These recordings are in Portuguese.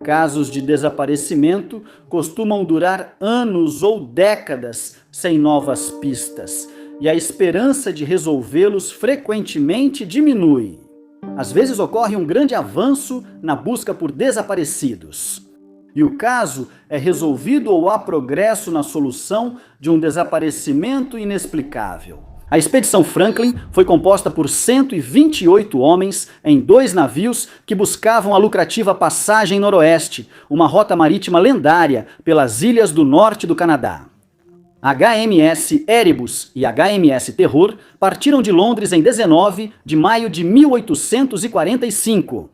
Casos de desaparecimento costumam durar anos ou décadas sem novas pistas, e a esperança de resolvê-los frequentemente diminui. Às vezes ocorre um grande avanço na busca por desaparecidos. E o caso é resolvido ou há progresso na solução de um desaparecimento inexplicável. A Expedição Franklin foi composta por 128 homens em 2 navios que buscavam a lucrativa Passagem Noroeste, uma rota marítima lendária pelas ilhas do norte do Canadá. HMS Erebus e HMS Terror partiram de Londres em 19 de maio de 1845.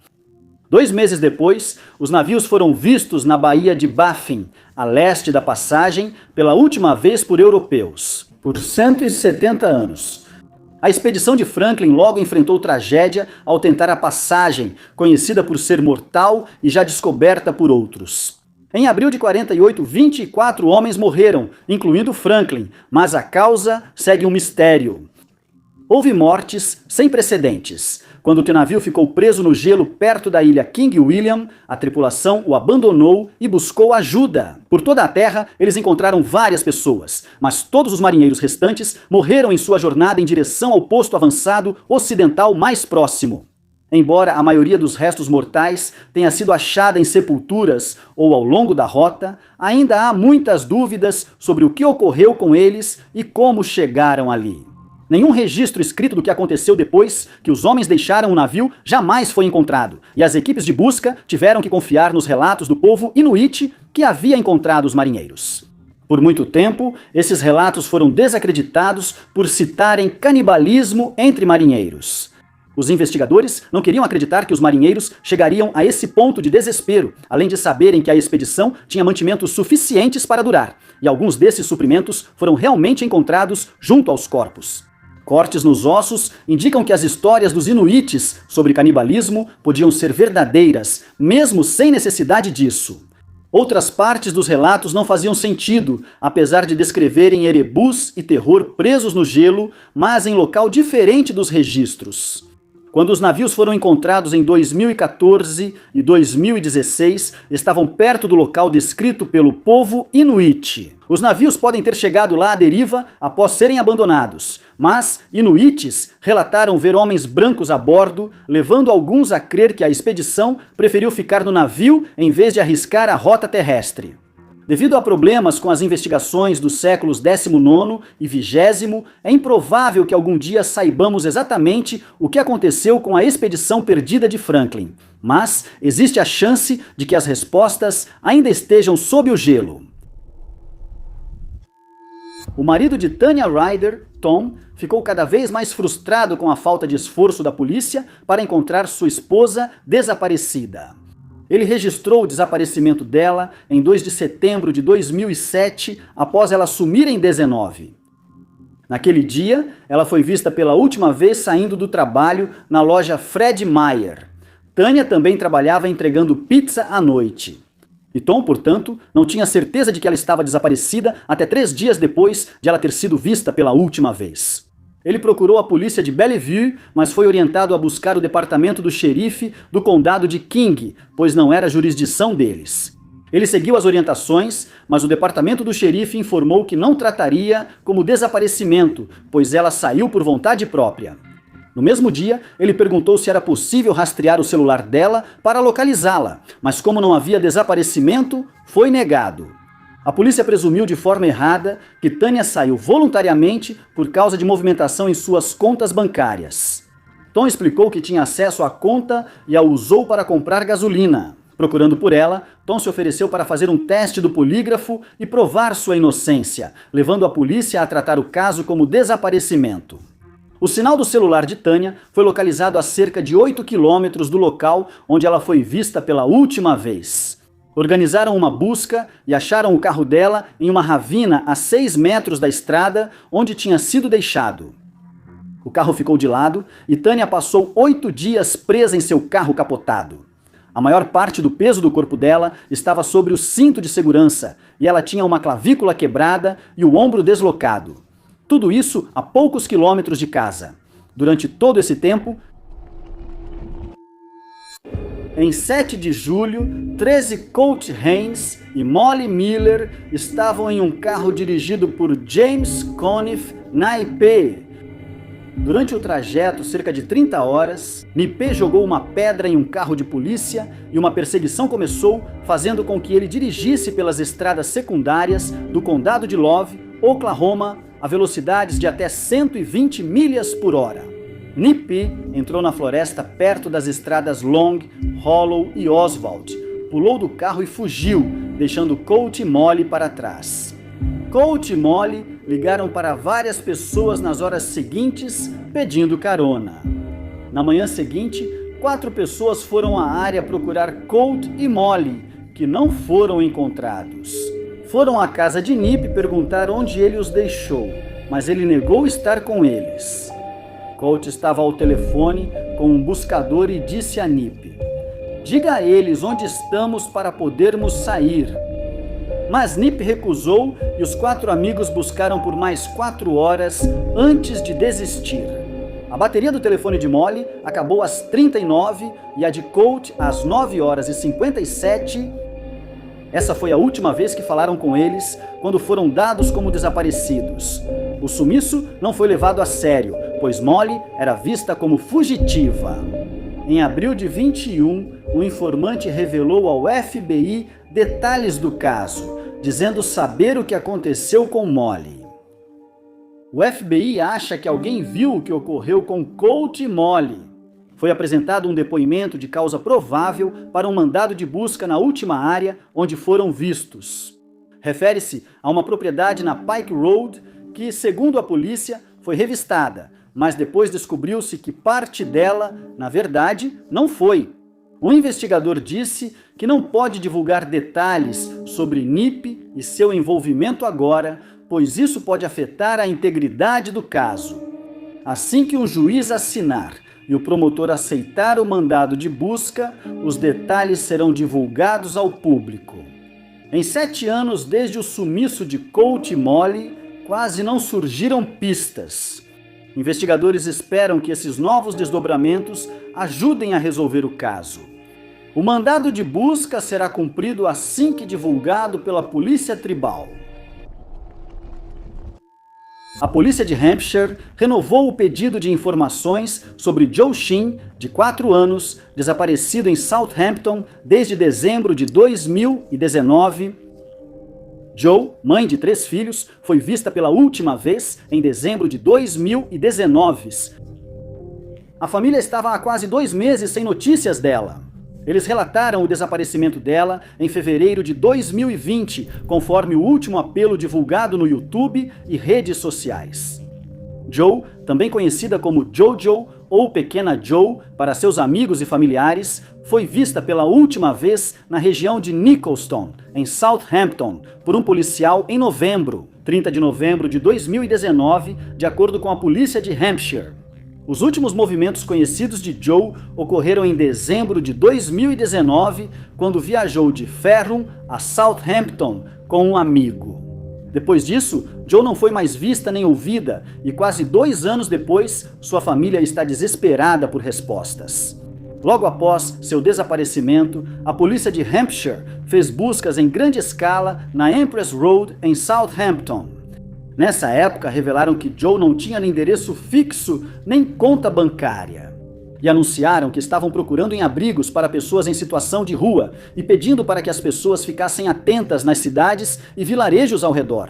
2 meses depois, os navios foram vistos na Baía de Baffin, a leste da passagem, pela última vez por europeus, por 170 anos. A expedição de Franklin logo enfrentou tragédia ao tentar a passagem, conhecida por ser mortal e já descoberta por outros. Em abril de 48, 24 homens morreram, incluindo Franklin, mas a causa segue um mistério. Houve mortes sem precedentes. Quando o navio ficou preso no gelo perto da ilha King William, a tripulação o abandonou e buscou ajuda. Por toda a terra, eles encontraram várias pessoas, mas todos os marinheiros restantes morreram em sua jornada em direção ao posto avançado ocidental mais próximo. Embora a maioria dos restos mortais tenha sido achada em sepulturas ou ao longo da rota, ainda há muitas dúvidas sobre o que ocorreu com eles e como chegaram ali. Nenhum registro escrito do que aconteceu depois que os homens deixaram o navio jamais foi encontrado, e as equipes de busca tiveram que confiar nos relatos do povo inuit que havia encontrado os marinheiros. Por muito tempo, esses relatos foram desacreditados por citarem canibalismo entre marinheiros. Os investigadores não queriam acreditar que os marinheiros chegariam a esse ponto de desespero, além de saberem que a expedição tinha mantimentos suficientes para durar, e alguns desses suprimentos foram realmente encontrados junto aos corpos. Cortes nos ossos indicam que as histórias dos inuites sobre canibalismo podiam ser verdadeiras, mesmo sem necessidade disso. Outras partes dos relatos não faziam sentido, apesar de descreverem Erebus e Terror presos no gelo, mas em local diferente dos registros. Quando os navios foram encontrados em 2014 e 2016, estavam perto do local descrito pelo povo inuit. Os navios podem ter chegado lá à deriva após serem abandonados, mas inuites relataram ver homens brancos a bordo, levando alguns a crer que a expedição preferiu ficar no navio em vez de arriscar a rota terrestre. Devido a problemas com as investigações dos séculos XIX e XX, é improvável que algum dia saibamos exatamente o que aconteceu com a expedição perdida de Franklin, mas existe a chance de que as respostas ainda estejam sob o gelo. O marido de Tanya Ryder, Tom, ficou cada vez mais frustrado com a falta de esforço da polícia para encontrar sua esposa desaparecida. Ele registrou o desaparecimento dela em 2 de setembro de 2007, após ela sumir em 19. Naquele dia, ela foi vista pela última vez saindo do trabalho na loja Fred Meyer. Tanya também trabalhava entregando pizza à noite. E Tom, portanto, não tinha certeza de que ela estava desaparecida até 3 dias depois de ela ter sido vista pela última vez. Ele procurou a polícia de Bellevue, mas foi orientado a buscar o departamento do xerife do condado de King, pois não era jurisdição deles. Ele seguiu as orientações, mas o departamento do xerife informou que não trataria como desaparecimento, pois ela saiu por vontade própria. No mesmo dia, ele perguntou se era possível rastrear o celular dela para localizá-la, mas como não havia desaparecimento, foi negado. A polícia presumiu de forma errada que Tanya saiu voluntariamente por causa de movimentação em suas contas bancárias. Tom explicou que tinha acesso à conta e a usou para comprar gasolina. Procurando por ela, Tom se ofereceu para fazer um teste do polígrafo e provar sua inocência, levando a polícia a tratar o caso como desaparecimento. O sinal do celular de Tanya foi localizado a cerca de 8 quilômetros do local onde ela foi vista pela última vez. Organizaram uma busca e acharam o carro dela em uma ravina a 6 metros da estrada onde tinha sido deixado. O carro ficou de lado e Tanya passou 8 dias presa em seu carro capotado. A maior parte do peso do corpo dela estava sobre o cinto de segurança e ela tinha uma clavícula quebrada e o ombro deslocado. Tudo isso a poucos quilômetros de casa. Durante todo esse tempo, Em 7 de julho, 13 Colt Haynes e Molly Miller estavam em um carro dirigido por James Conniff Nipe. Durante o trajeto, cerca de 30 horas, Nipe jogou uma pedra em um carro de polícia e uma perseguição começou, fazendo com que ele dirigisse pelas estradas secundárias do condado de Love, Oklahoma, a velocidades de até 120 milhas por hora. Nipe entrou na floresta perto das estradas Long, Hollow e Oswald, pulou do carro e fugiu, deixando Colt e Molly para trás. Colt e Molly ligaram para várias pessoas nas horas seguintes, pedindo carona. Na manhã seguinte, 4 pessoas foram à área procurar Colt e Molly, que não foram encontrados. Foram à casa de Nipe perguntar onde ele os deixou, mas ele negou estar com eles. Colt estava ao telefone com um buscador e disse a Nipe: "Diga a eles onde estamos para podermos sair." Mas Nipe recusou e os 4 amigos buscaram por mais 4 horas antes de desistir. A bateria do telefone de Molly acabou às 39 e a de Colt às 9 horas e 57. Essa foi a última vez que falaram com eles quando foram dados como desaparecidos. O sumiço não foi levado a sério, pois Molly era vista como fugitiva. Em abril de 21, o informante revelou ao FBI detalhes do caso, dizendo saber o que aconteceu com Molly. O FBI acha que alguém viu o que ocorreu com Colt e Molly. Foi apresentado um depoimento de causa provável para um mandado de busca na última área onde foram vistos. Refere-se a uma propriedade na Pike Road que, segundo a polícia, foi revistada, mas depois descobriu-se que parte dela, na verdade, não foi. O investigador disse que não pode divulgar detalhes sobre Nipe e seu envolvimento agora, pois isso pode afetar a integridade do caso. Assim que um juiz assinar e o promotor aceitar o mandado de busca, os detalhes serão divulgados ao público. Em 7 anos desde o sumiço de Colt e Molly, quase não surgiram pistas. Investigadores esperam que esses novos desdobramentos ajudem a resolver o caso. O mandado de busca será cumprido assim que divulgado pela Polícia Tribal. A polícia de Hampshire renovou o pedido de informações sobre Joe Sheen, de 4 anos, desaparecido em Southampton desde dezembro de 2019. Joe, mãe de 3 filhos, foi vista pela última vez em dezembro de 2019. A família estava há quase 2 meses sem notícias dela. Eles relataram o desaparecimento dela em fevereiro de 2020, conforme o último apelo divulgado no YouTube e redes sociais. Joe, também conhecida como Jojo ou Pequena Joe para seus amigos e familiares, foi vista pela última vez na região de Nicholston, em Southampton, por um policial em novembro, 30 de novembro de 2019, de acordo com a polícia de Hampshire. Os últimos movimentos conhecidos de Joe ocorreram em dezembro de 2019, quando viajou de Ferrum a Southampton com um amigo. Depois disso, Joe não foi mais vista nem ouvida e quase 2 anos depois, sua família está desesperada por respostas. Logo após seu desaparecimento, a polícia de Hampshire fez buscas em grande escala na Empress Road, em Southampton. Nessa época, revelaram que Joe não tinha endereço fixo nem conta bancária. E anunciaram que estavam procurando em abrigos para pessoas em situação de rua e pedindo para que as pessoas ficassem atentas nas cidades e vilarejos ao redor.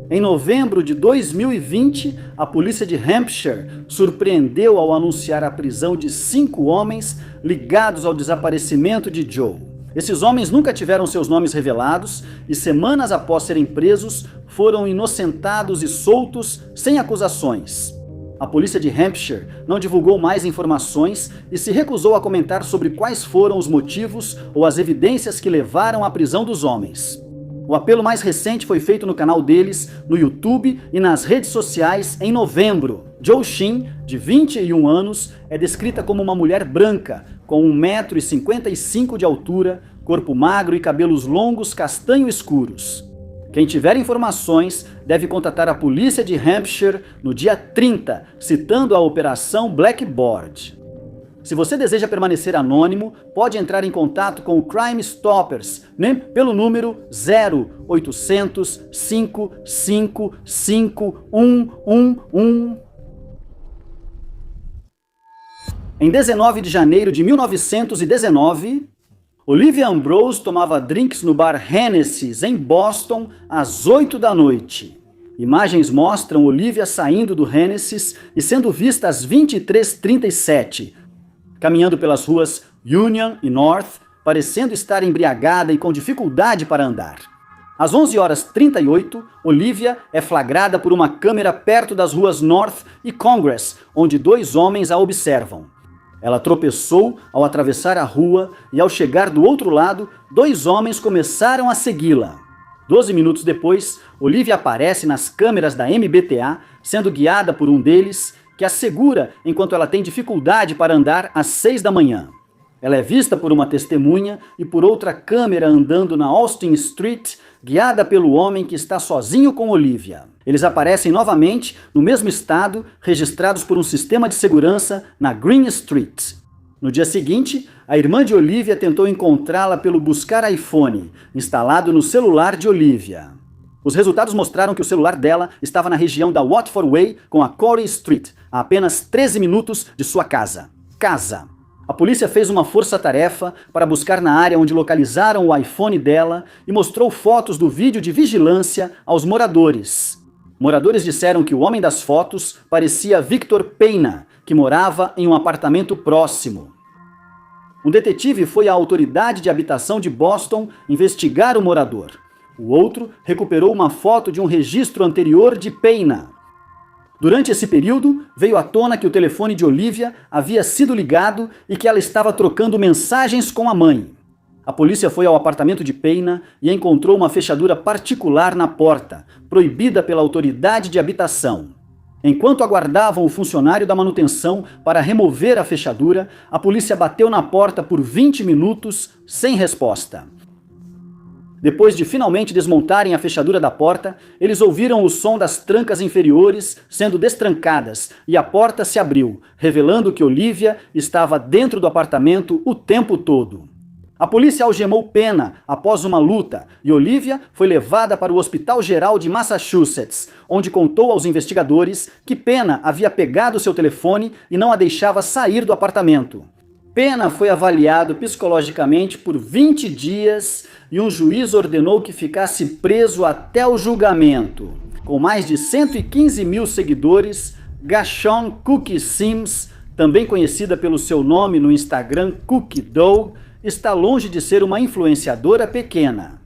Em novembro de 2020, a polícia de Hampshire surpreendeu ao anunciar a prisão de 5 homens ligados ao desaparecimento de Joe. Esses homens nunca tiveram seus nomes revelados e, semanas após serem presos, foram inocentados e soltos sem acusações. A polícia de Hampshire não divulgou mais informações e se recusou a comentar sobre quais foram os motivos ou as evidências que levaram à prisão dos homens. O apelo mais recente foi feito no canal deles, no YouTube e nas redes sociais em novembro. Joe Sheen, de 21 anos, é descrita como uma mulher branca, com 1,55 m de altura, corpo magro e cabelos longos castanho escuros. Quem tiver informações deve contatar a polícia de Hampshire no dia 30, citando a Operação Blackboard. Se você deseja permanecer anônimo, pode entrar em contato com o Crime Stoppers, né, pelo número 0800 555 111. Em 19 de janeiro de 1919, Olivia Ambrose tomava drinks no bar Hennessy's, em Boston, às 8 da noite. Imagens mostram Olivia saindo do Hennessy's e sendo vista às 23h37, caminhando pelas ruas Union e North, parecendo estar embriagada e com dificuldade para andar. Às 11h38, Olivia é flagrada por uma câmera perto das ruas North e Congress, onde 2 homens a observam. Ela tropeçou ao atravessar a rua e, ao chegar do outro lado, 2 homens começaram a segui-la. 12 minutos depois, Olivia aparece nas câmeras da MBTA, sendo guiada por um deles, que a segura enquanto ela tem dificuldade para andar às 6 da manhã. Ela é vista por uma testemunha e por outra câmera andando na Austin Street, guiada pelo homem que está sozinho com Olivia. Eles aparecem novamente no mesmo estado, registrados por um sistema de segurança na Green Street. No dia seguinte, a irmã de Olivia tentou encontrá-la pelo Buscar iPhone, instalado no celular de Olivia. Os resultados mostraram que o celular dela estava na região da Watford Way com a Corey Street, a apenas 13 minutos de sua casa. A polícia fez uma força-tarefa para buscar na área onde localizaram o iPhone dela e mostrou fotos do vídeo de vigilância aos moradores. Moradores disseram que o homem das fotos parecia Victor Pena, que morava em um apartamento próximo. Um detetive foi à autoridade de habitação de Boston investigar o morador. O outro recuperou uma foto de um registro anterior de Pena. Durante esse período, veio à tona que o telefone de Olivia havia sido ligado e que ela estava trocando mensagens com a mãe. A polícia foi ao apartamento de Pena e encontrou uma fechadura particular na porta, proibida pela autoridade de habitação. Enquanto aguardavam o funcionário da manutenção para remover a fechadura, a polícia bateu na porta por 20 minutos sem resposta. Depois de finalmente desmontarem a fechadura da porta, eles ouviram o som das trancas inferiores sendo destrancadas e a porta se abriu, revelando que Olivia estava dentro do apartamento o tempo todo. A polícia algemou Pena após uma luta e Olivia foi levada para o Hospital Geral de Massachusetts, onde contou aos investigadores que Pena havia pegado seu telefone e não a deixava sair do apartamento. Pena foi avaliado psicologicamente por 20 dias e um juiz ordenou que ficasse preso até o julgamento. Com mais de 115 mil seguidores, Gashon Cookie Sims, também conhecida pelo seu nome no Instagram Cookie Dough, está longe de ser uma influenciadora pequena.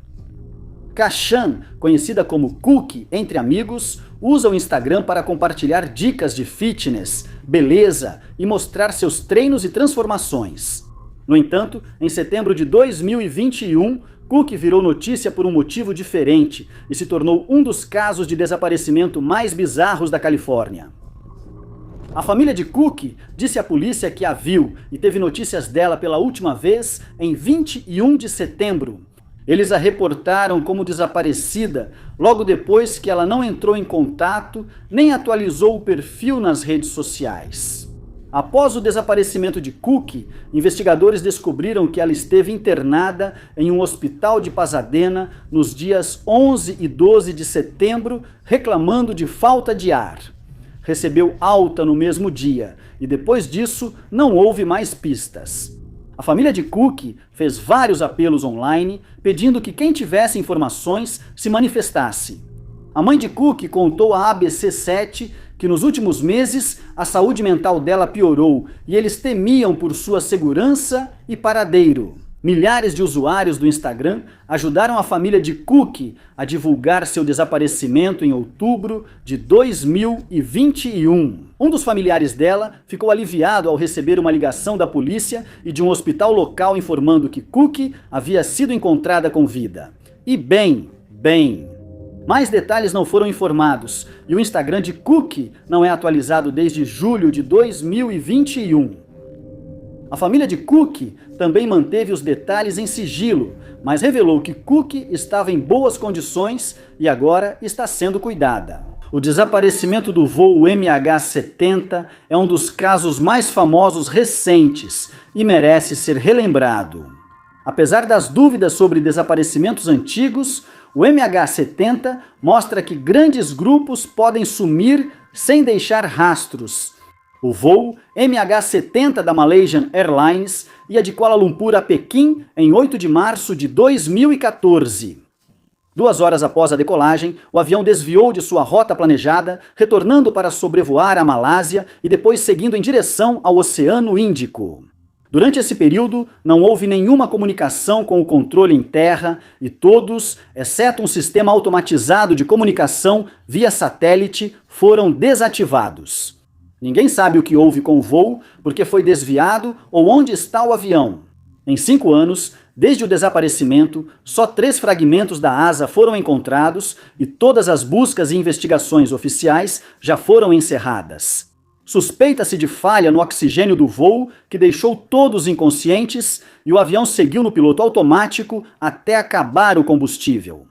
Kashan, conhecida como Cookie entre amigos, usa o Instagram para compartilhar dicas de fitness, beleza e mostrar seus treinos e transformações. No entanto, em setembro de 2021, Cookie virou notícia por um motivo diferente e se tornou um dos casos de desaparecimento mais bizarros da Califórnia. A família de Cookie disse à polícia que a viu e teve notícias dela pela última vez em 21 de setembro. Eles a reportaram como desaparecida logo depois que ela não entrou em contato nem atualizou o perfil nas redes sociais. Após o desaparecimento de Cookie, investigadores descobriram que ela esteve internada em um hospital de Pasadena nos dias 11 e 12 de setembro, reclamando de falta de ar. Recebeu alta no mesmo dia e depois disso não houve mais pistas. A família de Cookie fez vários apelos online pedindo que quem tivesse informações se manifestasse. A mãe de Cookie contou à ABC7 que nos últimos meses a saúde mental dela piorou e eles temiam por sua segurança e paradeiro. Milhares de usuários do Instagram ajudaram a família de Cookie a divulgar seu desaparecimento em outubro de 2021. Um dos familiares dela ficou aliviado ao receber uma ligação da polícia e de um hospital local informando que Cookie havia sido encontrada com vida. E bem. Mais detalhes não foram informados e o Instagram de Cookie não é atualizado desde julho de 2021. A família de Cookie também manteve os detalhes em sigilo, mas revelou que Cookie estava em boas condições e agora está sendo cuidada. O desaparecimento do voo MH70 é um dos casos mais famosos recentes e merece ser relembrado. Apesar das dúvidas sobre desaparecimentos antigos, o MH70 mostra que grandes grupos podem sumir sem deixar rastros. O voo MH70 da Malaysian Airlines ia de Kuala Lumpur a Pequim em 8 de março de 2014. 2 horas após a decolagem, o avião desviou de sua rota planejada, retornando para sobrevoar a Malásia e depois seguindo em direção ao Oceano Índico. Durante esse período, não houve nenhuma comunicação com o controle em terra e todos, exceto um sistema automatizado de comunicação via satélite, foram desativados. Ninguém sabe o que houve com o voo, porque foi desviado ou onde está o avião. Em 5 anos, desde o desaparecimento, só 3 fragmentos da asa foram encontrados e todas as buscas e investigações oficiais já foram encerradas. Suspeita-se de falha no oxigênio do voo, que deixou todos inconscientes, e o avião seguiu no piloto automático até acabar o combustível.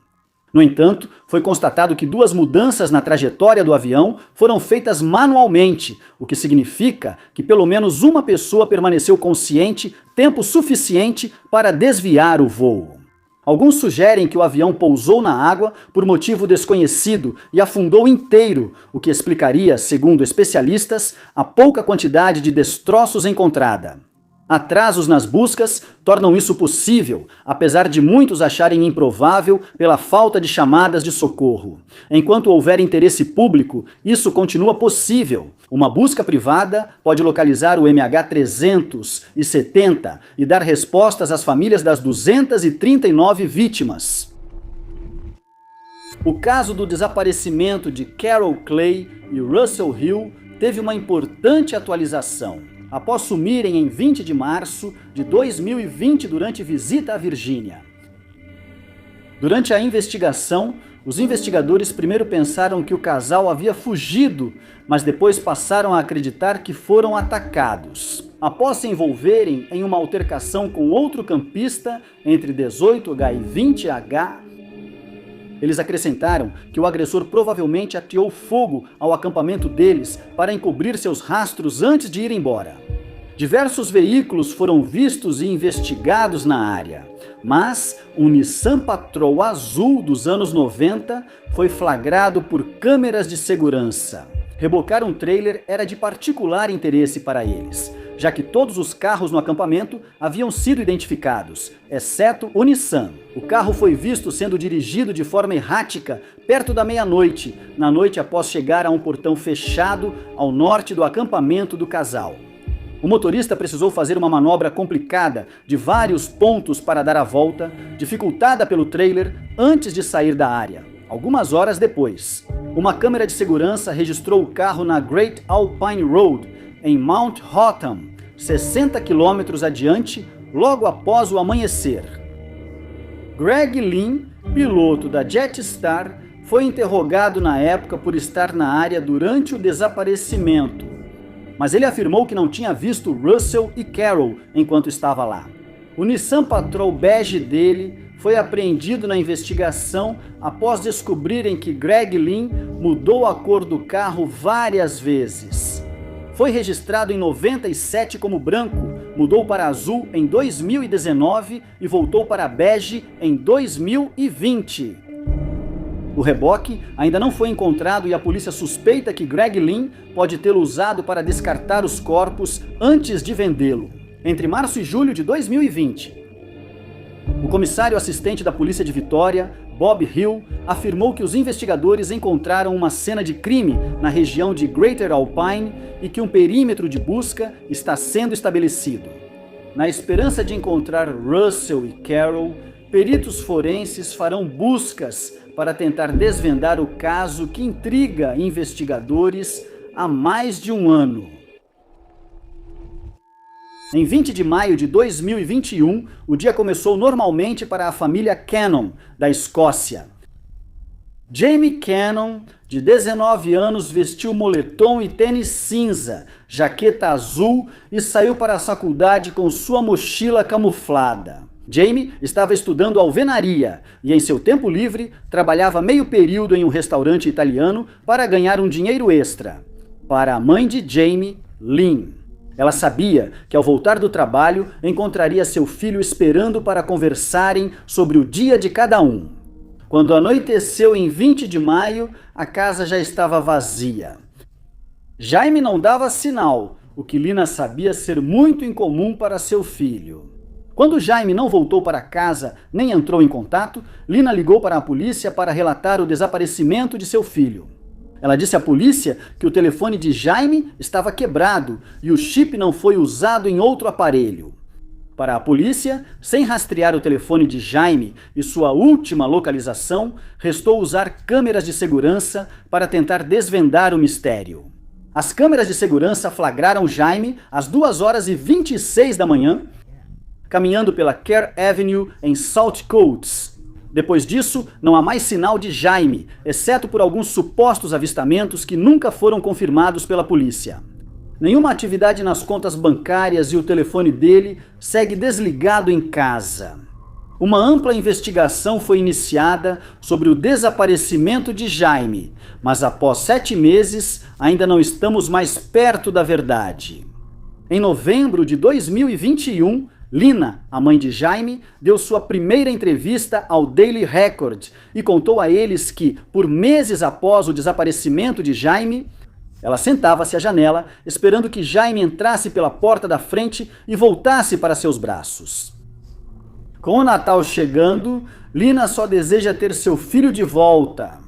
No entanto, foi constatado que 2 mudanças na trajetória do avião foram feitas manualmente, o que significa que pelo menos uma pessoa permaneceu consciente tempo suficiente para desviar o voo. Alguns sugerem que o avião pousou na água por motivo desconhecido e afundou inteiro, o que explicaria, segundo especialistas, a pouca quantidade de destroços encontrada. Atrasos nas buscas tornam isso possível, apesar de muitos acharem improvável pela falta de chamadas de socorro. Enquanto houver interesse público, isso continua possível. Uma busca privada pode localizar o MH370 e dar respostas às famílias das 239 vítimas. O caso do desaparecimento de Carol Clay e Russell Hill teve uma importante atualização após sumirem em 20 de março de 2020 durante visita à Virgínia. Durante a investigação, os investigadores primeiro pensaram que o casal havia fugido, mas depois passaram a acreditar que foram atacados. Após se envolverem em uma altercação com outro campista entre 18H e 20H, eles acrescentaram que o agressor provavelmente ateou fogo ao acampamento deles para encobrir seus rastros antes de ir embora. Diversos veículos foram vistos e investigados na área, mas um Nissan Patrol azul dos anos 90 foi flagrado por câmeras de segurança. Rebocar um trailer era de particular interesse para eles, já que todos os carros no acampamento haviam sido identificados, exceto o Nissan. O carro foi visto sendo dirigido de forma errática perto da meia-noite, na noite após chegar a um portão fechado ao norte do acampamento do casal. O motorista precisou fazer uma manobra complicada de vários pontos para dar a volta, dificultada pelo trailer, antes de sair da área. Algumas horas depois, uma câmera de segurança registrou o carro na Great Alpine Road, em Mount Hotham, 60 quilômetros adiante, logo após o amanhecer. Greg Lynn, piloto da Jetstar, foi interrogado na época por estar na área durante o desaparecimento, mas ele afirmou que não tinha visto Russell e Carol enquanto estava lá. O Nissan Patrol bege dele foi apreendido na investigação após descobrirem que Greg Lynn mudou a cor do carro várias vezes. Foi registrado em 97 como branco, mudou para azul em 2019 e voltou para bege em 2020. O reboque ainda não foi encontrado e a polícia suspeita que Greg Lynn pode tê-lo usado para descartar os corpos antes de vendê-lo. Entre março e julho de 2020, o comissário assistente da polícia de Vitória, Bob Hill, afirmou que os investigadores encontraram uma cena de crime na região de Greater Alpine e que um perímetro de busca está sendo estabelecido. Na esperança de encontrar Russell e Carol, peritos forenses farão buscas para tentar desvendar o caso que intriga investigadores há mais de um ano. Em 20 de maio de 2021, o dia começou normalmente para a família Cannon, da Escócia. Jamie Cannon, de 19 anos, vestiu moletom e tênis cinza, jaqueta azul e saiu para a faculdade com sua mochila camuflada. Jamie estava estudando alvenaria e, em seu tempo livre, trabalhava meio período em um restaurante italiano para ganhar um dinheiro extra. Para a mãe de Jamie, Lynn. Ela sabia que, ao voltar do trabalho, encontraria seu filho esperando para conversarem sobre o dia de cada um. Quando anoiteceu em 20 de maio, a casa já estava vazia. Jaime não dava sinal, o que Lina sabia ser muito incomum para seu filho. Quando Jaime não voltou para casa nem entrou em contato, Lina ligou para a polícia para relatar o desaparecimento de seu filho. Ela disse à polícia que o telefone de Jaime estava quebrado e o chip não foi usado em outro aparelho. Para a polícia, sem rastrear o telefone de Jaime e sua última localização, restou usar câmeras de segurança para tentar desvendar o mistério. As câmeras de segurança flagraram Jaime às 2h26 da manhã, caminhando pela Care Avenue em South Coast. Depois disso, não há mais sinal de Jaime, exceto por alguns supostos avistamentos que nunca foram confirmados pela polícia. Nenhuma atividade nas contas bancárias e o telefone dele segue desligado em casa. Uma ampla investigação foi iniciada sobre o desaparecimento de Jaime, mas após 7 meses ainda não estamos mais perto da verdade. Em novembro de 2021, Lina, a mãe de Jaime, deu sua primeira entrevista ao Daily Record e contou a eles que, por meses após o desaparecimento de Jaime, ela sentava-se à janela, esperando que Jaime entrasse pela porta da frente e voltasse para seus braços. Com o Natal chegando, Lina só deseja ter seu filho de volta.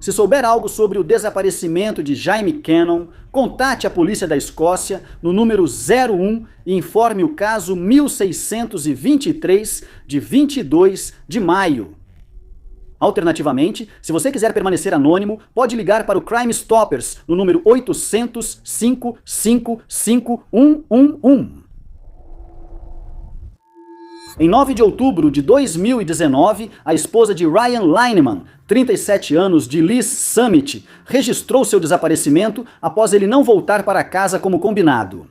Se souber algo sobre o desaparecimento de Jaime Cannon, contate a polícia da Escócia no número 01 e informe o caso 1623 de 22 de maio. Alternativamente, se você quiser permanecer anônimo, pode ligar para o Crime Stoppers no número 800 555 111. Em 9 de outubro de 2019, a esposa de Ryan Lineman, 37 anos, de Lee's Summit, registrou seu desaparecimento após ele não voltar para casa como combinado.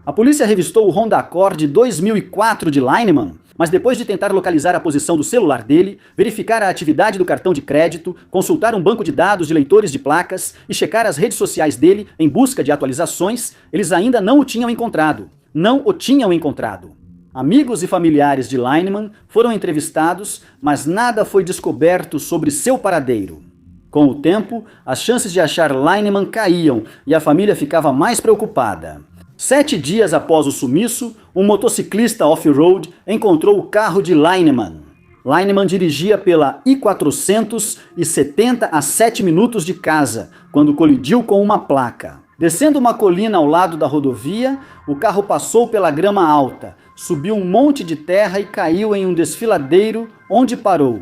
A polícia revistou o Honda Accord 2004 de Lineman, mas depois de tentar localizar a posição do celular dele, verificar a atividade do cartão de crédito, consultar um banco de dados de leitores de placas e checar as redes sociais dele em busca de atualizações, eles ainda não o tinham encontrado. Amigos e familiares de Lineman foram entrevistados, mas nada foi descoberto sobre seu paradeiro. Com o tempo, as chances de achar Lineman caíam e a família ficava mais preocupada. 7 dias após o sumiço, um motociclista off-road encontrou o carro de Lineman. Lineman dirigia pela I-470 a 7 minutos de casa, quando colidiu com uma placa. Descendo uma colina ao lado da rodovia, o carro passou pela grama alta, subiu um monte de terra e caiu em um desfiladeiro, onde parou.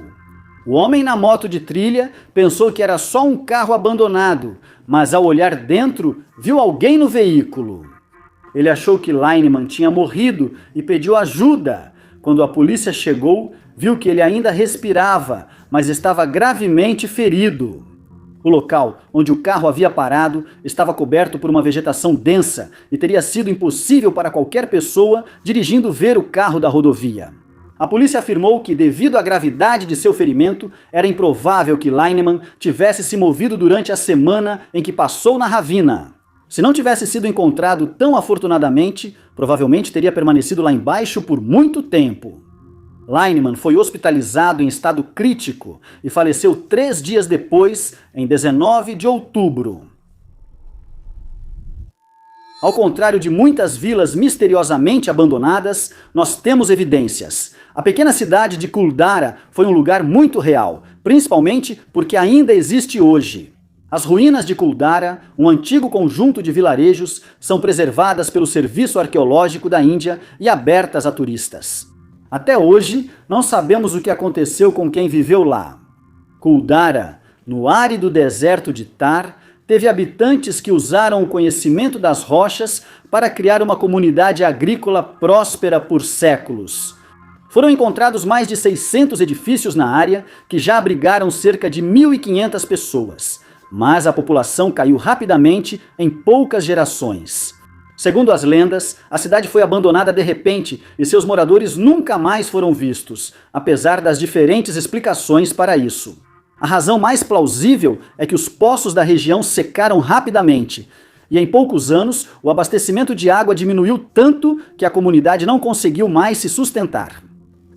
O homem na moto de trilha pensou que era só um carro abandonado, mas ao olhar dentro, viu alguém no veículo. Ele achou que Lineman tinha morrido e pediu ajuda. Quando a polícia chegou, viu que ele ainda respirava, mas estava gravemente ferido. O local onde o carro havia parado estava coberto por uma vegetação densa e teria sido impossível para qualquer pessoa dirigindo ver o carro da rodovia. A polícia afirmou que, devido à gravidade de seu ferimento, era improvável que Lineman tivesse se movido durante a semana em que passou na ravina. Se não tivesse sido encontrado tão afortunadamente, provavelmente teria permanecido lá embaixo por muito tempo. Lineman foi hospitalizado em estado crítico e faleceu 3 dias depois, em 19 de outubro. Ao contrário de muitas vilas misteriosamente abandonadas, nós temos evidências. A pequena cidade de Kuldara foi um lugar muito real, principalmente porque ainda existe hoje. As ruínas de Kuldara, um antigo conjunto de vilarejos, são preservadas pelo Serviço Arqueológico da Índia e abertas a turistas. Até hoje, não sabemos o que aconteceu com quem viveu lá. Kuldara, no árido deserto de Thar, teve habitantes que usaram o conhecimento das rochas para criar uma comunidade agrícola próspera por séculos. Foram encontrados mais de 600 edifícios na área, que já abrigaram cerca de 1.500 pessoas, mas a população caiu rapidamente em poucas gerações. Segundo as lendas, a cidade foi abandonada de repente e seus moradores nunca mais foram vistos, apesar das diferentes explicações para isso. A razão mais plausível é que os poços da região secaram rapidamente, e em poucos anos o abastecimento de água diminuiu tanto que a comunidade não conseguiu mais se sustentar.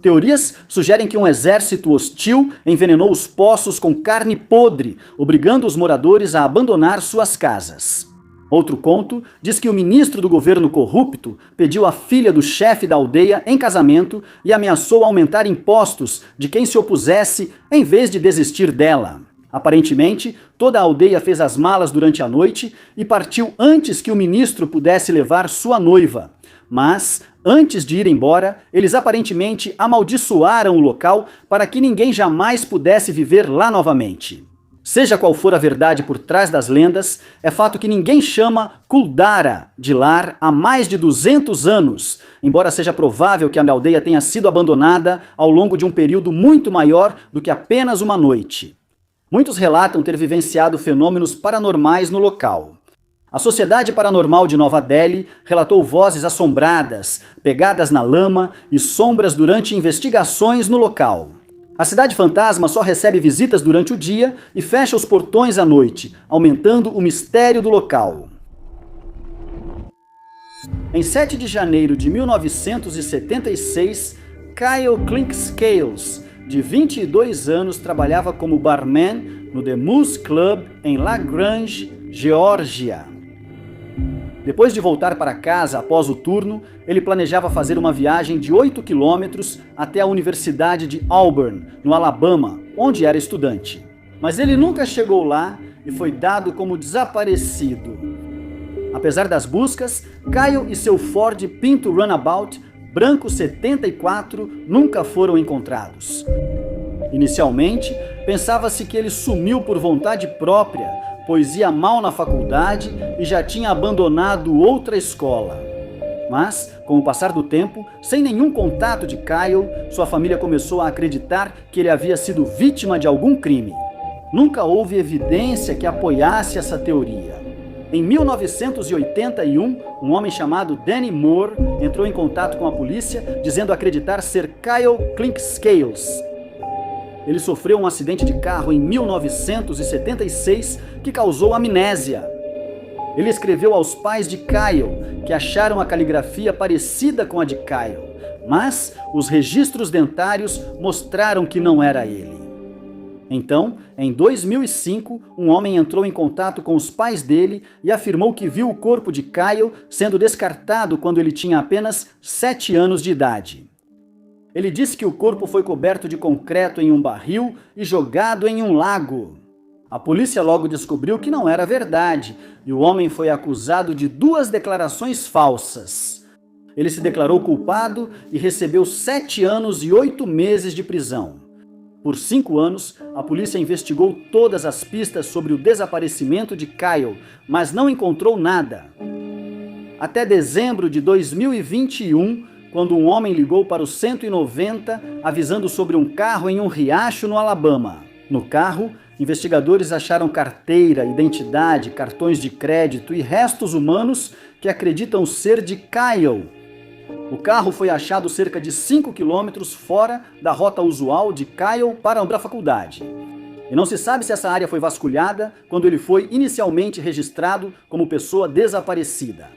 Teorias sugerem que um exército hostil envenenou os poços com carne podre, obrigando os moradores a abandonar suas casas. Outro conto diz que o ministro do governo corrupto pediu a filha do chefe da aldeia em casamento e ameaçou aumentar impostos de quem se opusesse em vez de desistir dela. Aparentemente, toda a aldeia fez as malas durante a noite e partiu antes que o ministro pudesse levar sua noiva. Mas, antes de ir embora, eles aparentemente amaldiçoaram o local para que ninguém jamais pudesse viver lá novamente. Seja qual for a verdade por trás das lendas, é fato que ninguém chama Kuldara de lar há mais de 200 anos, embora seja provável que a aldeia tenha sido abandonada ao longo de um período muito maior do que apenas uma noite. Muitos relatam ter vivenciado fenômenos paranormais no local. A Sociedade Paranormal de Nova Delhi relatou vozes assombradas, pegadas na lama e sombras durante investigações no local. A cidade fantasma só recebe visitas durante o dia e fecha os portões à noite, aumentando o mistério do local. Em 7 de janeiro de 1976, Kyle Clinkscales, de 22 anos, trabalhava como barman no The Moose Club em La Grange, Geórgia. Depois de voltar para casa após o turno, ele planejava fazer uma viagem de 8 quilômetros até a Universidade de Auburn, no Alabama, onde era estudante. Mas ele nunca chegou lá e foi dado como desaparecido. Apesar das buscas, Kyle e seu Ford Pinto Runabout, branco 74, nunca foram encontrados. Inicialmente, pensava-se que ele sumiu por vontade própria, pois ia mal na faculdade e já tinha abandonado outra escola. Mas, com o passar do tempo, sem nenhum contato de Kyle, sua família começou a acreditar que ele havia sido vítima de algum crime. Nunca houve evidência que apoiasse essa teoria. Em 1981, um homem chamado Danny Moore entrou em contato com a polícia, dizendo acreditar ser Kyle Clinkscales. Ele sofreu um acidente de carro em 1976 que causou amnésia. Ele escreveu aos pais de Kyle, que acharam a caligrafia parecida com a de Kyle, mas os registros dentários mostraram que não era ele. Então, em 2005, um homem entrou em contato com os pais dele e afirmou que viu o corpo de Kyle sendo descartado quando ele tinha apenas 7 anos de idade. Ele disse que o corpo foi coberto de concreto em um barril e jogado em um lago. A polícia logo descobriu que não era verdade e o homem foi acusado de 2 declarações falsas. Ele se declarou culpado e recebeu 7 anos e 8 meses de prisão. Por 5 anos, a polícia investigou todas as pistas sobre o desaparecimento de Kyle, mas não encontrou nada. Até dezembro de 2021, quando um homem ligou para o 190 avisando sobre um carro em um riacho no Alabama. No carro, investigadores acharam carteira, identidade, cartões de crédito e restos humanos que acreditam ser de Kyle. O carro foi achado cerca de 5 quilômetros fora da rota usual de Kyle para a faculdade. E não se sabe se essa área foi vasculhada quando ele foi inicialmente registrado como pessoa desaparecida.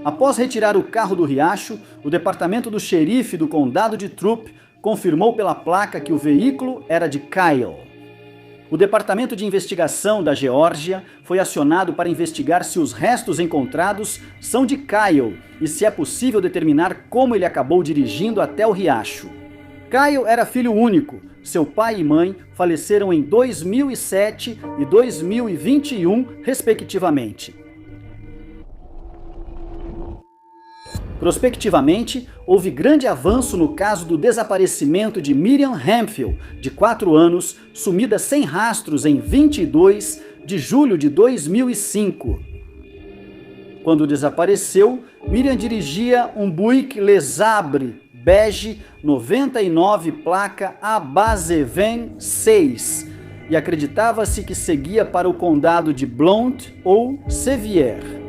Após retirar o carro do riacho, o departamento do xerife do condado de Throop confirmou pela placa que o veículo era de Kyle. O departamento de investigação da Geórgia foi acionado para investigar se os restos encontrados são de Kyle e se é possível determinar como ele acabou dirigindo até o riacho. Kyle era filho único. Seu pai e mãe faleceram em 2007 e 2021, respectivamente. Prospectivamente, houve grande avanço no caso do desaparecimento de Miriam Hemphill, de 4 anos, sumida sem rastros em 22 de julho de 2005. Quando desapareceu, Miriam dirigia um Buick LeSabre bege 99 placa Abazeven 6 e acreditava-se que seguia para o condado de Blount ou Sevier.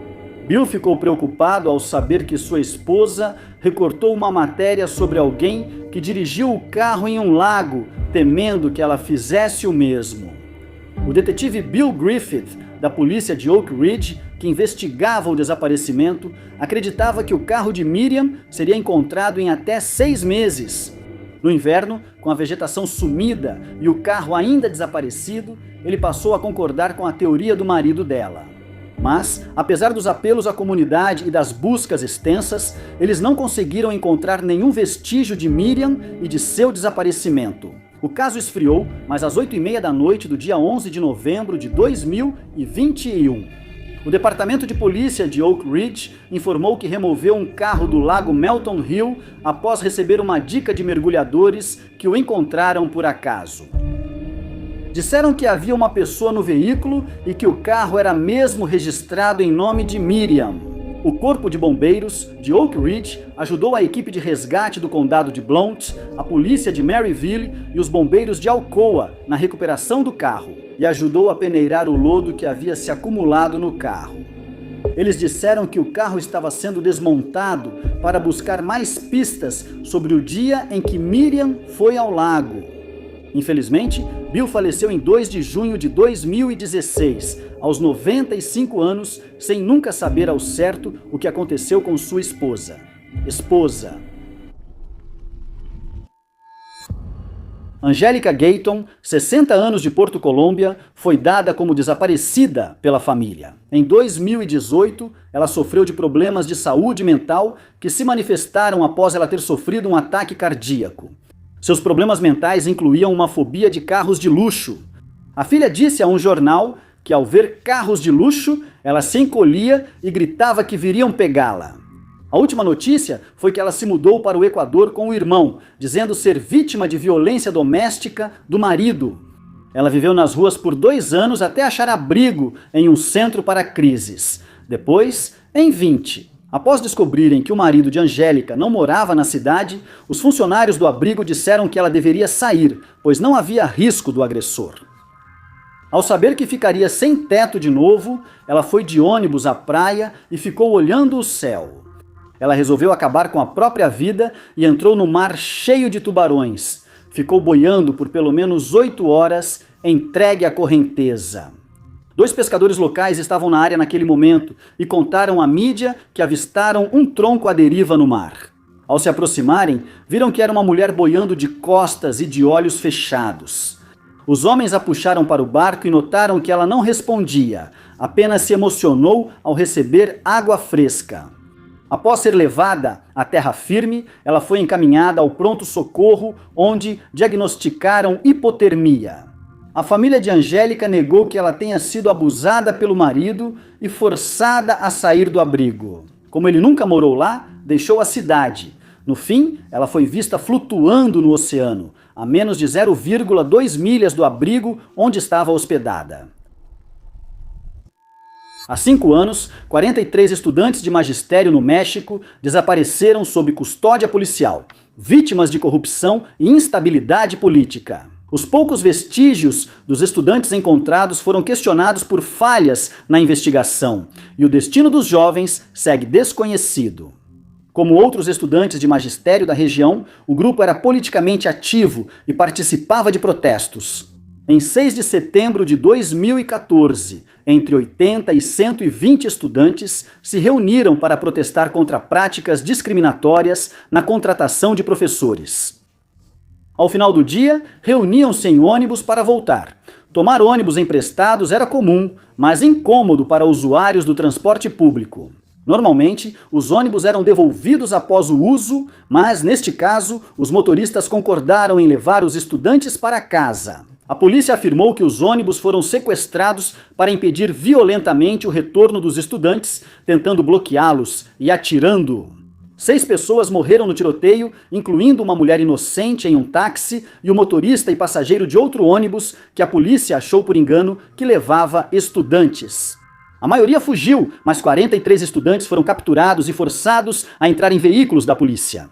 Bill ficou preocupado ao saber que sua esposa recortou uma matéria sobre alguém que dirigiu o carro em um lago, temendo que ela fizesse o mesmo. O detetive Bill Griffith, da polícia de Oak Ridge, que investigava o desaparecimento, acreditava que o carro de Miriam seria encontrado em até 6 meses. No inverno, com a vegetação sumida e o carro ainda desaparecido, ele passou a concordar com a teoria do marido dela. Mas, apesar dos apelos à comunidade e das buscas extensas, eles não conseguiram encontrar nenhum vestígio de Miriam e de seu desaparecimento. O caso esfriou, mas às 8h30 da noite do dia 11 de novembro de 2021. O Departamento de Polícia de Oak Ridge informou que removeu um carro do lago Melton Hill após receber uma dica de mergulhadores que o encontraram por acaso. Disseram que havia uma pessoa no veículo e que o carro era mesmo registrado em nome de Miriam. O Corpo de Bombeiros de Oak Ridge ajudou a equipe de resgate do condado de Blount, a polícia de Maryville e os bombeiros de Alcoa na recuperação do carro e ajudou a peneirar o lodo que havia se acumulado no carro. Eles disseram que o carro estava sendo desmontado para buscar mais pistas sobre o dia em que Miriam foi ao lago. Infelizmente, Bill faleceu em 2 de junho de 2016, aos 95 anos, sem nunca saber ao certo o que aconteceu com sua esposa. Angélica Gayton, 60 anos, de Porto Colômbia, foi dada como desaparecida pela família. Em 2018, ela sofreu de problemas de saúde mental que se manifestaram após ela ter sofrido um ataque cardíaco. Seus problemas mentais incluíam uma fobia de carros de luxo. A filha disse a um jornal que, ao ver carros de luxo, ela se encolhia e gritava que viriam pegá-la. A última notícia foi que ela se mudou para o Equador com o irmão, dizendo ser vítima de violência doméstica do marido. Ela viveu nas ruas por 2 anos até achar abrigo em um centro para crises. Depois, em 20. Após descobrirem que o marido de Angélica não morava na cidade, os funcionários do abrigo disseram que ela deveria sair, pois não havia risco do agressor. Ao saber que ficaria sem teto de novo, ela foi de ônibus à praia e ficou olhando o céu. Ela resolveu acabar com a própria vida e entrou no mar cheio de tubarões. Ficou boiando por pelo menos 8 horas, entregue à correnteza. 2 pescadores locais estavam na área naquele momento e contaram à mídia que avistaram um tronco à deriva no mar. Ao se aproximarem, viram que era uma mulher boiando de costas e de olhos fechados. Os homens a puxaram para o barco e notaram que ela não respondia, apenas se emocionou ao receber água fresca. Após ser levada à terra firme, ela foi encaminhada ao pronto-socorro, onde diagnosticaram hipotermia. A família de Angélica negou que ela tenha sido abusada pelo marido e forçada a sair do abrigo. Como ele nunca morou lá, deixou a cidade. No fim, ela foi vista flutuando no oceano, a menos de 0,2 milhas do abrigo onde estava hospedada. Há 5 anos, 43 estudantes de magistério no México desapareceram sob custódia policial, vítimas de corrupção e instabilidade política. Os poucos vestígios dos estudantes encontrados foram questionados por falhas na investigação, e o destino dos jovens segue desconhecido. Como outros estudantes de magistério da região, o grupo era politicamente ativo e participava de protestos. Em 6 de setembro de 2014, entre 80 e 120 estudantes se reuniram para protestar contra práticas discriminatórias na contratação de professores. Ao final do dia, reuniam-se em ônibus para voltar. Tomar ônibus emprestados era comum, mas incômodo para usuários do transporte público. Normalmente, os ônibus eram devolvidos após o uso, mas, neste caso, os motoristas concordaram em levar os estudantes para casa. A polícia afirmou que os ônibus foram sequestrados para impedir violentamente o retorno dos estudantes, tentando bloqueá-los e atirando. 6 pessoas morreram no tiroteio, incluindo uma mulher inocente em um táxi e o motorista e passageiro de outro ônibus que a polícia achou por engano que levava estudantes. A maioria fugiu, mas 43 estudantes foram capturados e forçados a entrar em veículos da polícia.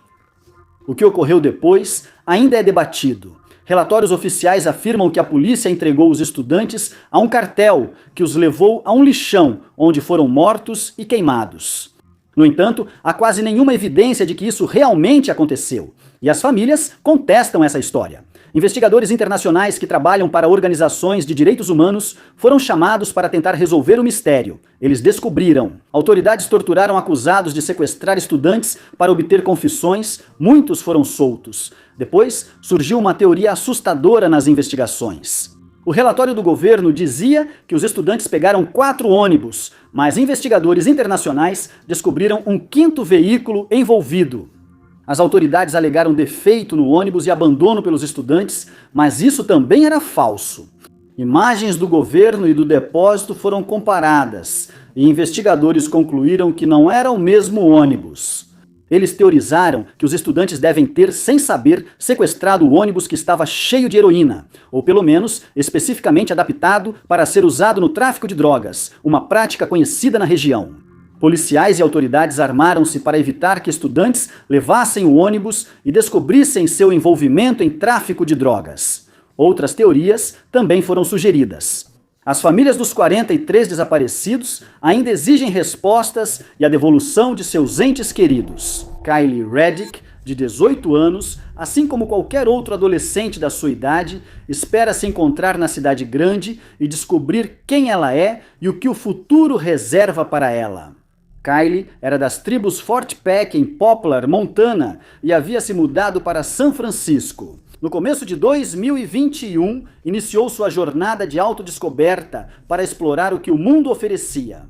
O que ocorreu depois ainda é debatido. Relatórios oficiais afirmam que a polícia entregou os estudantes a um cartel que os levou a um lixão, onde foram mortos e queimados. No entanto, há quase nenhuma evidência de que isso realmente aconteceu, e as famílias contestam essa história. Investigadores internacionais que trabalham para organizações de direitos humanos foram chamados para tentar resolver o mistério. Eles descobriram. Autoridades torturaram acusados de sequestrar estudantes para obter confissões, muitos foram soltos. Depois, surgiu uma teoria assustadora nas investigações. O relatório do governo dizia que os estudantes pegaram 4 ônibus, mas investigadores internacionais descobriram um 5º veículo envolvido. As autoridades alegaram defeito no ônibus e abandono pelos estudantes, mas isso também era falso. Imagens do governo e do depósito foram comparadas, e investigadores concluíram que não era o mesmo ônibus. Eles teorizaram que os estudantes devem ter, sem saber, sequestrado o ônibus que estava cheio de heroína, ou pelo menos especificamente adaptado para ser usado no tráfico de drogas, uma prática conhecida na região. Policiais e autoridades armaram-se para evitar que estudantes levassem o ônibus e descobrissem seu envolvimento em tráfico de drogas. Outras teorias também foram sugeridas. As famílias dos 43 desaparecidos ainda exigem respostas e a devolução de seus entes queridos. Kylie Reddick, de 18 anos, assim como qualquer outro adolescente da sua idade, espera se encontrar na cidade grande e descobrir quem ela é e o que o futuro reserva para ela. Kylie era das tribos Fort Peck, em Poplar, Montana, e havia se mudado para São Francisco. No começo de 2021, iniciou sua jornada de autodescoberta para explorar o que o mundo oferecia.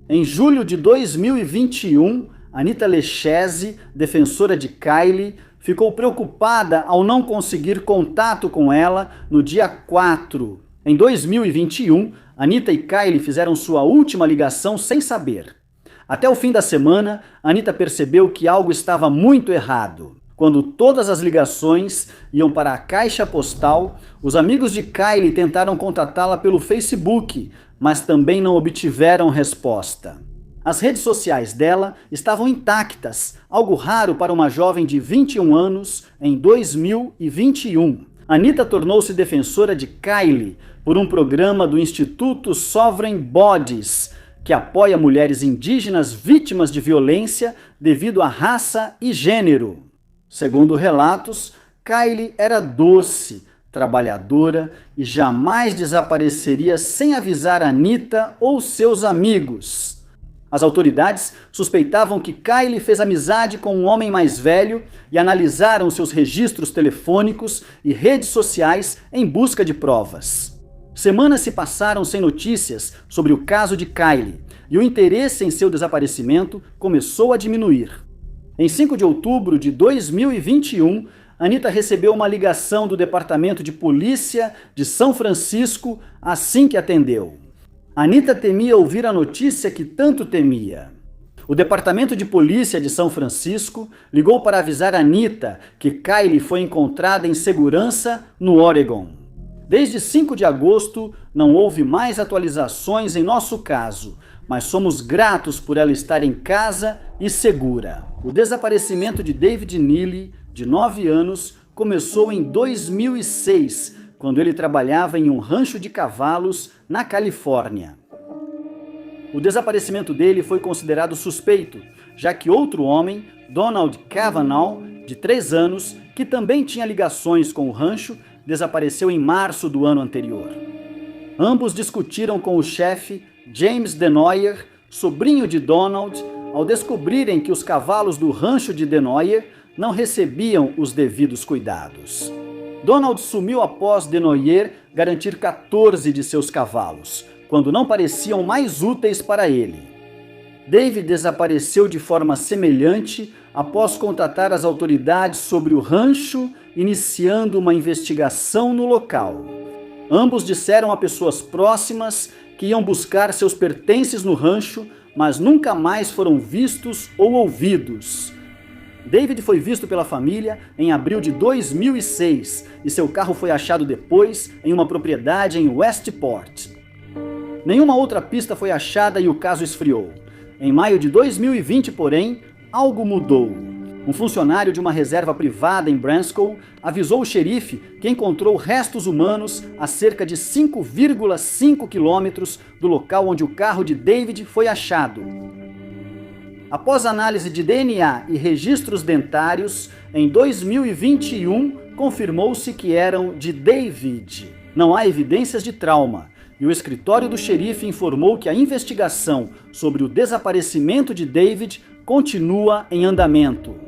Em julho de 2021, Anita Lechese, defensora de Kylie, ficou preocupada ao não conseguir contato com ela no dia 4. Em 2021, Anita e Kylie fizeram sua última ligação sem saber. Até o fim da semana, Anita percebeu que algo estava muito errado. Quando todas as ligações iam para a caixa postal, os amigos de Kylie tentaram contatá-la pelo Facebook, mas também não obtiveram resposta. As redes sociais dela estavam intactas, algo raro para uma jovem de 21 anos em 2021. Anita tornou-se defensora de Kylie por um programa do Instituto Sovereign Bodies, que apoia mulheres indígenas vítimas de violência devido à raça e gênero. Segundo relatos, Kylie era doce, trabalhadora e jamais desapareceria sem avisar Anita ou seus amigos. As autoridades suspeitavam que Kylie fez amizade com um homem mais velho e analisaram seus registros telefônicos e redes sociais em busca de provas. Semanas se passaram sem notícias sobre o caso de Kylie, e o interesse em seu desaparecimento começou a diminuir. Em 5 de outubro de 2021, Anita recebeu uma ligação do Departamento de Polícia de São Francisco assim que atendeu. Anita temia ouvir a notícia que tanto temia. O Departamento de Polícia de São Francisco ligou para avisar Anita que Kylie foi encontrada em segurança no Oregon. Desde 5 de agosto, não houve mais atualizações em nosso caso, mas somos gratos por ela estar em casa e segura. O desaparecimento de David Neely, de 9 anos, começou em 2006, quando ele trabalhava em um rancho de cavalos na Califórnia. O desaparecimento dele foi considerado suspeito, já que outro homem, Donald Cavanaugh, de 3 anos, que também tinha ligações com o rancho, desapareceu em março do ano anterior. Ambos discutiram com o chefe, James Denoyer, sobrinho de Donald, ao descobrirem que os cavalos do rancho de Denoyer não recebiam os devidos cuidados. Donald sumiu após Denoyer garantir 14 de seus cavalos, quando não pareciam mais úteis para ele. David desapareceu de forma semelhante após contatar as autoridades sobre o rancho, iniciando uma investigação no local. Ambos disseram a pessoas próximas que iam buscar seus pertences no rancho, mas nunca mais foram vistos ou ouvidos. David foi visto pela família em abril de 2006 e seu carro foi achado depois em uma propriedade em Westport. Nenhuma outra pista foi achada e o caso esfriou. Em maio de 2020, porém, algo mudou. Um funcionário de uma reserva privada em Branscoe avisou o xerife que encontrou restos humanos a cerca de 5,5 quilômetros do local onde o carro de David foi achado. Após análise de DNA e registros dentários, em 2021 confirmou-se que eram de David. Não há evidências de trauma, e o escritório do xerife informou que a investigação sobre o desaparecimento de David continua em andamento.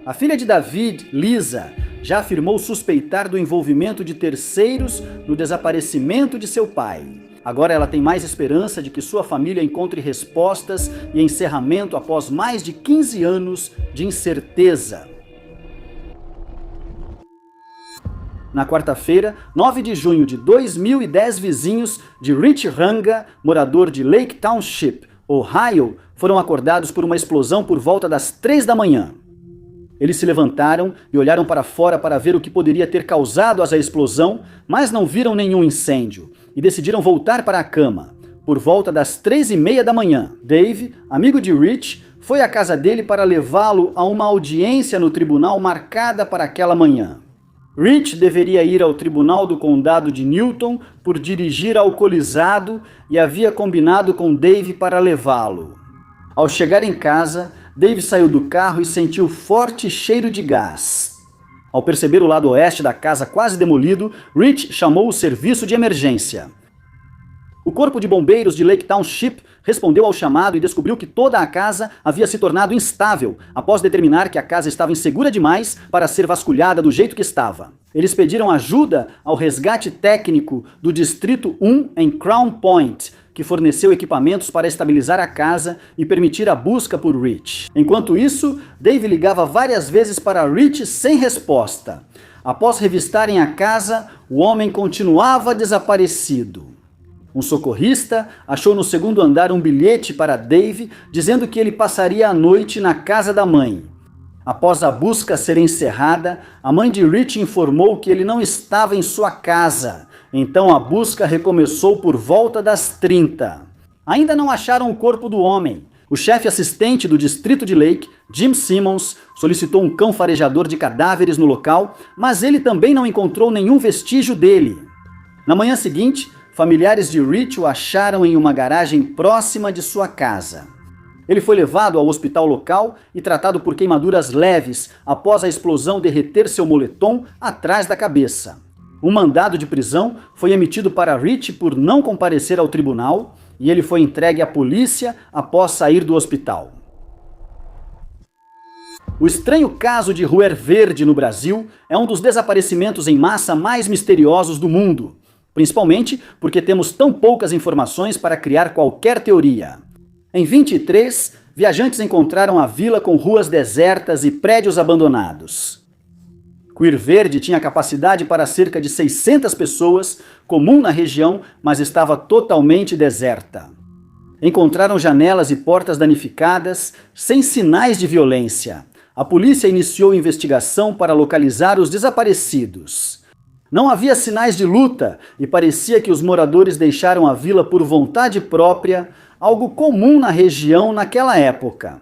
A filha de David, Lisa, já afirmou suspeitar do envolvimento de terceiros no desaparecimento de seu pai. Agora ela tem mais esperança de que sua família encontre respostas e encerramento após mais de 15 anos de incerteza. Na quarta-feira, 9 de junho de 2010, vizinhos de Rich Ranga, morador de Lake Township, Ohio, foram acordados por uma explosão por volta das 3 da manhã. Eles se levantaram e olharam para fora para ver o que poderia ter causado a explosão, mas não viram nenhum incêndio e decidiram voltar para a cama. Por volta das 3:30 da manhã, Dave, amigo de Rich, foi à casa dele para levá-lo a uma audiência no tribunal marcada para aquela manhã. Rich deveria ir ao tribunal do condado de Newton por dirigir alcoolizado e havia combinado com Dave para levá-lo. Ao chegar em casa, Dave saiu do carro e sentiu forte cheiro de gás. Ao perceber o lado oeste da casa quase demolido, Rich chamou o serviço de emergência. O corpo de bombeiros de Lake Township respondeu ao chamado e descobriu que toda a casa havia se tornado instável após determinar que a casa estava insegura demais para ser vasculhada do jeito que estava. Eles pediram ajuda ao resgate técnico do Distrito 1 em Crown Point, que forneceu equipamentos para estabilizar a casa e permitir a busca por Rich. Enquanto isso, Dave ligava várias vezes para Rich sem resposta. Após revistarem a casa, o homem continuava desaparecido. Um socorrista achou no segundo andar um bilhete para Dave dizendo que ele passaria a noite na casa da mãe. Após a busca ser encerrada, a mãe de Rich informou que ele não estava em sua casa. Então a busca recomeçou por volta das 30. Ainda não acharam o corpo do homem. O chefe assistente do distrito de Lake, Jim Simmons, solicitou um cão farejador de cadáveres no local, mas ele também não encontrou nenhum vestígio dele. Na manhã seguinte, familiares de Rich o acharam em uma garagem próxima de sua casa. Ele foi levado ao hospital local e tratado por queimaduras leves após a explosão derreter seu moletom atrás da cabeça. Um mandado de prisão foi emitido para Rich por não comparecer ao tribunal e ele foi entregue à polícia após sair do hospital. O estranho caso de Ruer Verde no Brasil é um dos desaparecimentos em massa mais misteriosos do mundo, principalmente porque temos tão poucas informações para criar qualquer teoria. Em 23, viajantes encontraram a vila com ruas desertas e prédios abandonados. Ruer Verde tinha capacidade para cerca de 600 pessoas, comum na região, mas estava totalmente deserta. Encontraram janelas e portas danificadas, sem sinais de violência. A polícia iniciou investigação para localizar os desaparecidos. Não havia sinais de luta e parecia que os moradores deixaram a vila por vontade própria, algo comum na região naquela época.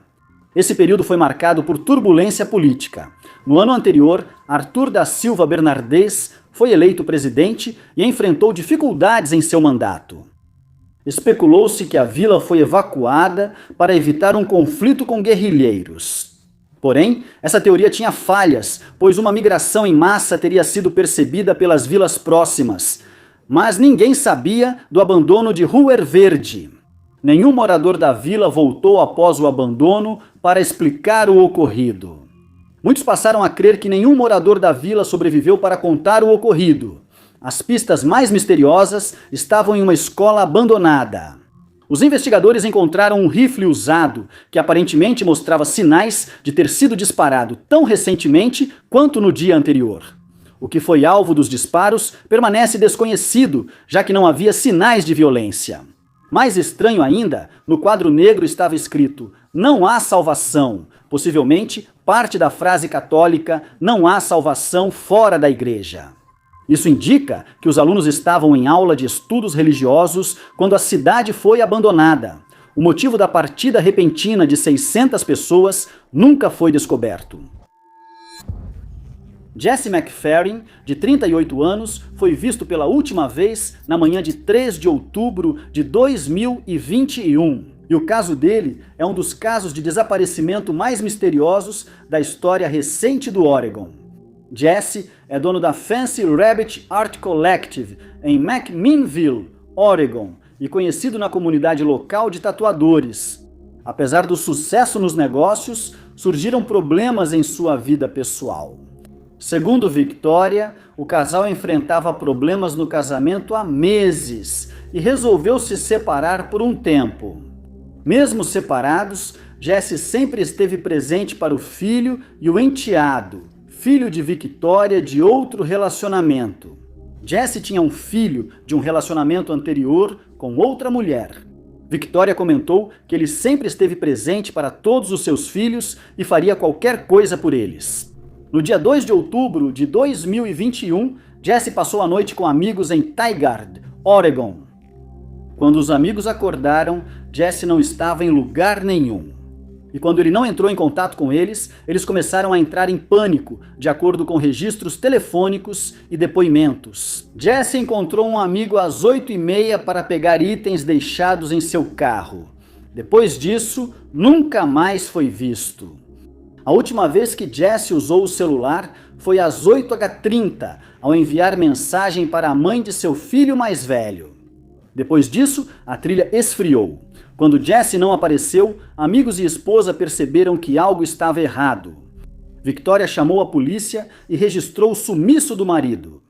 Esse período foi marcado por turbulência política. No ano anterior, Arthur da Silva Bernardês foi eleito presidente e enfrentou dificuldades em seu mandato. Especulou-se que a vila foi evacuada para evitar um conflito com guerrilheiros. Porém, essa teoria tinha falhas, pois uma migração em massa teria sido percebida pelas vilas próximas. Mas ninguém sabia do abandono de Ruer Verde. Nenhum morador da vila voltou após o abandono para explicar o ocorrido. Muitos passaram a crer que nenhum morador da vila sobreviveu para contar o ocorrido. As pistas mais misteriosas estavam em uma escola abandonada. Os investigadores encontraram um rifle usado, que aparentemente mostrava sinais de ter sido disparado tão recentemente quanto no dia anterior. O que foi alvo dos disparos permanece desconhecido, já que não havia sinais de violência. Mais estranho ainda, no quadro negro estava escrito: "Não há salvação", possivelmente parte da frase católica "Não há salvação fora da igreja". Isso indica que os alunos estavam em aula de estudos religiosos quando a cidade foi abandonada. O motivo da partida repentina de 600 pessoas nunca foi descoberto. Jesse McFerrin, de 38 anos, foi visto pela última vez na manhã de 3 de outubro de 2021. E o caso dele é um dos casos de desaparecimento mais misteriosos da história recente do Oregon. Jesse é dono da Fancy Rabbit Art Collective em McMinnville, Oregon, e conhecido na comunidade local de tatuadores. Apesar do sucesso nos negócios, surgiram problemas em sua vida pessoal. Segundo Victoria, o casal enfrentava problemas no casamento há meses e resolveu se separar por um tempo. Mesmo separados, Jesse sempre esteve presente para o filho e o enteado, filho de Victoria de outro relacionamento. Jesse tinha um filho de um relacionamento anterior com outra mulher. Victoria comentou que ele sempre esteve presente para todos os seus filhos e faria qualquer coisa por eles. No dia 2 de outubro de 2021, Jesse passou a noite com amigos em Tigard, Oregon. Quando os amigos acordaram, Jesse não estava em lugar nenhum. E quando ele não entrou em contato com eles, eles começaram a entrar em pânico, de acordo com registros telefônicos e depoimentos. Jesse encontrou um amigo às 8h30 para pegar itens deixados em seu carro. Depois disso, nunca mais foi visto. A última vez que Jesse usou o celular foi às 8h30, ao enviar mensagem para a mãe de seu filho mais velho. Depois disso, a trilha esfriou. Quando Jesse não apareceu, amigos e esposa perceberam que algo estava errado. Victoria chamou a polícia e registrou o sumiço do marido.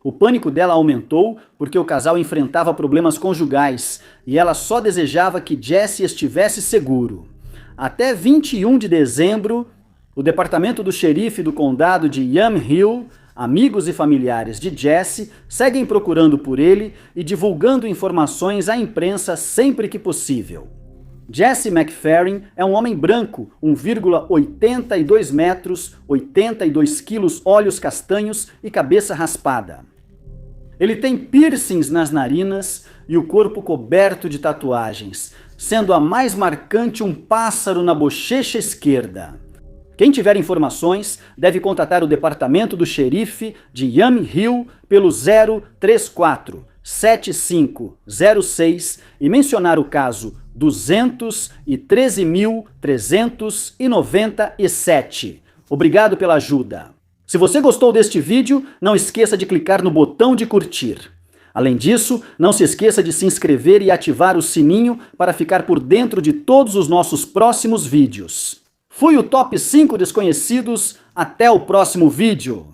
O pânico dela aumentou porque o casal enfrentava problemas conjugais e ela só desejava que Jesse estivesse seguro. Até 21 de dezembro, o departamento do xerife do condado de Yamhill, amigos e familiares de Jesse, seguem procurando por ele e divulgando informações à imprensa sempre que possível. Jesse McFerrin é um homem branco, 1,82 metros, 82 quilos, olhos castanhos e cabeça raspada. Ele tem piercings nas narinas e o corpo coberto de tatuagens, sendo a mais marcante um pássaro na bochecha esquerda. Quem tiver informações deve contatar o departamento do xerife de Yamhill pelo 034 7506 e mencionar o caso 213.397. Obrigado pela ajuda. Se você gostou deste vídeo, não esqueça de clicar no botão de curtir. Além disso, não se esqueça de se inscrever e ativar o sininho para ficar por dentro de todos os nossos próximos vídeos. Fui o Top 5 Desconhecidos, até o próximo vídeo!